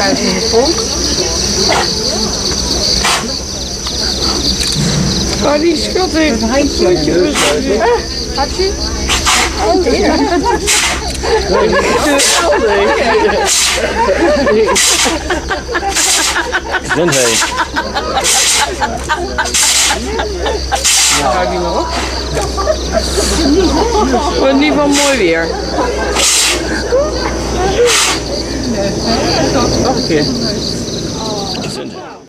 thuis in de pomp. Oh, die schat heeft een handje. Hartje? Oh, ja. Gezondheid. Hou die maar op. Wordt in ieder geval mooi weer. Nog een keer.